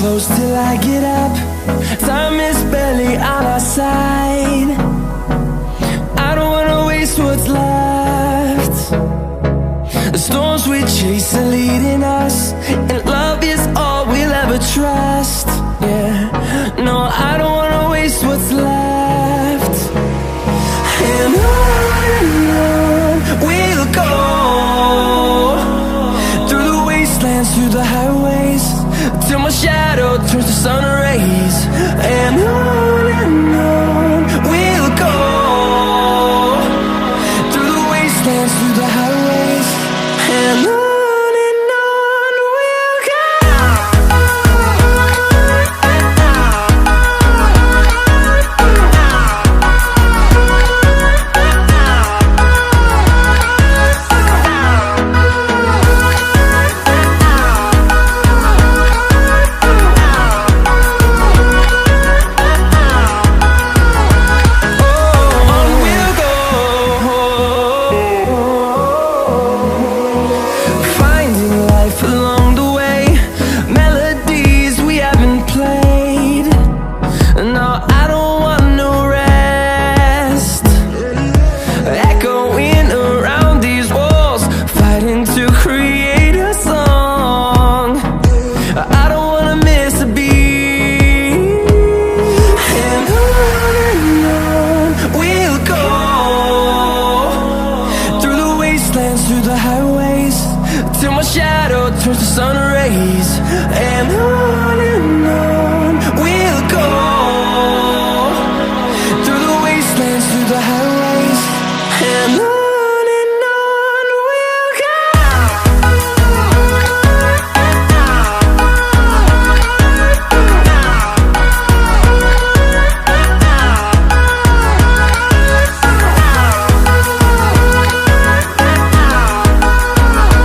close till I get up. Time is barely on our side. I don't wanna waste what's left. The storms we chase are leading us.